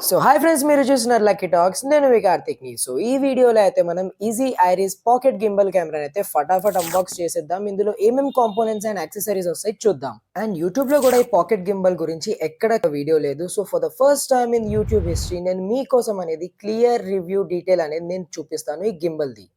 So hi friends, మీరు చూస్తున్నారు lucky talks. నేను మీ కార్తిక్ని. సో ఈ వీడియోలో అయితే మనం ఈజీ ఐరిస్ పాకెట్ గింబల్ కెమెరాని అయితే ఫటాఫట్ అన్బాక్స్ చేసేద్దాం. ఇందులో ఏమేం కాంపోనెంట్స్ అండ్ యాక్సెసరీస్ వస్తాయి చూద్దాం. అండ్ యూట్యూబ్ లో కూడా ఈ పాకెట్ గింబల్ గురించి ఎక్కడ వీడియో లేదు. So for the first time in YouTube history నేను మీకోసం అనేది క్లియర్ రివ్యూ డీటెయిల్ అనేది నేను చూపిస్తాను ఈ గింబల్ది.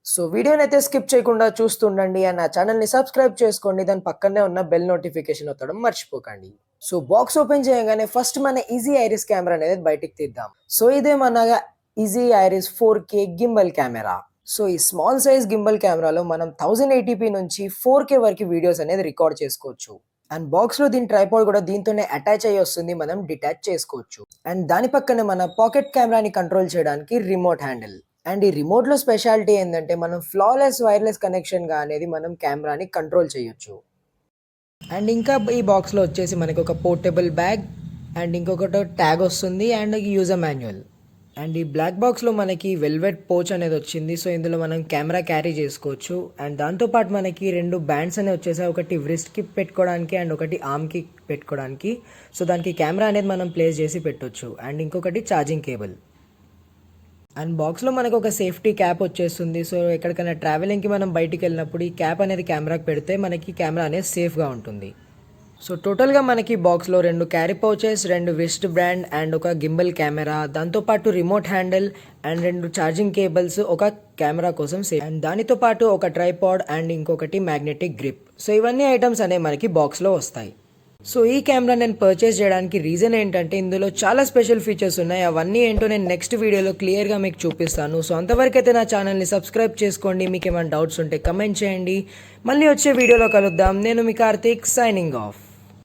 సో వీడియోని అయితే స్కిప్ చేయకుండా చూస్తుండండి అండ్ నా ఛానల్ని సబ్స్క్రైబ్ చేసుకోండి. దాని పక్కనే ఉన్న బెల్ నోటిఫికేషన్ వత్తడం మర్చిపోకండి. సో బాక్స్ ఓపెన్ చేయగానే ఫస్ట్ మన ఈజీ ఐరిస్ కెమెరా అనేది బయటికి తీద్దాం. సో ఇదే మన easy iris 4K gimbal camera. So ఈ స్మాల్ సైజ్ గింబల్ కెమెరాలో మనం 1080p నుంచి 4K వరకు వీడియోస్ అనేది రికార్డ్ చేసుకోవచ్చు. అండ్ బాక్స్ లో దీని ట్రైపాడ్ కూడా దీంతోనే అటాచ్ అయ్యి వస్తుంది, మనం డిటాచ్ చేసుకోవచ్చు. అండ్ దాని పక్కనే మన పాకెట్ కెమెరాని కంట్రోల్ చేయడానికి రిమోట్ హ్యాండిల్. అండ్ ఈ రిమోట్ లో స్పెషాలిటీ ఏంటంటే మనం ఫ్లాలెస్ వైర్లెస్ కనెక్షన్ గా అనేది మనం కెమెరాని కంట్రోల్ చేయొచ్చు. అండ్ ఇంకా ఈ బాక్స్ లో వచ్చేసి మనకి ఒక పోర్టబుల్ బ్యాగ్ అండ్ ఇంకొకటి ట్యాగ్ వస్తుంది అండ్ యూజర్ మాన్యువల్. అండ్ ఈ బ్లాక్ బాక్స్ లో మనకి వెల్వెట్ పోచ్ అనేది వచ్చింది. సో ఇందులో మనం కెమెరా క్యారీ చేసుకోవచ్చు. అండ్ దాంతోపాటు మనకి 2 బ్యాండ్స్ అనేవి వచ్చేసాయి, ఒకటి వ్రిస్ట్ కి పెట్టుకోవడానికి అండ్ ఒకటి ఆర్మ్ కి పెట్టుకోవడానికి. సో దానికి కెమెరా అనేది మనం ప్లేస్ చేసి పెట్టొచ్చు. అండ్ ఇంకొకటి ఛార్జింగ్ కేబుల్. అండ్ బాక్స్లో మనకు ఒక సేఫ్టీ క్యాప్ వచ్చేస్తుంది. సో ఎక్కడికైనా ట్రావెలింగ్కి మనం బయటికి వెళ్ళినప్పుడు ఈ క్యాప్ అనేది కెమెరాకి పెడితే మనకి కెమెరా అనేది సేఫ్గా ఉంటుంది. సో టోటల్గా మనకి బాక్స్లో 2 carry pouches, 2 wrist band and ఒక గింబల్ కెమెరా, దాంతోపాటు remote handle and 2 charging cables ఒక కెమెరా కోసం సేఫ్. అండ్ దానితో పాటు ఒక ట్రైపాడ్ అండ్ ఇంకొకటి మ్యాగ్నెటిక్ గ్రిప్. సో ఇవన్నీ ఐటమ్స్ అనేవి మనకి బాక్స్లో వస్తాయి. సో ఈ కెమెరా నేను పర్చేస్ చేయడానికి రీజన్ ఏంటంటే ఇందులో చాలా స్పెషల్ ఫీచర్స్ ఉన్నాయి. అవన్నీ ఏంటో నేను నెక్స్ట్ వీడియోలో క్లియర్గా మీకు చూపిస్తాను. సో అంతవరకు అయితే నా ఛానల్ని సబ్స్క్రైబ్ చేసుకోండి. మీకు ఏమైనా డౌట్స్ ఉంటే కమెంట్ చేయండి. మళ్ళీ వచ్చే వీడియోలో కలుద్దాం. నేను మీ కార్తిక్, సైనింగ్ ఆఫ్.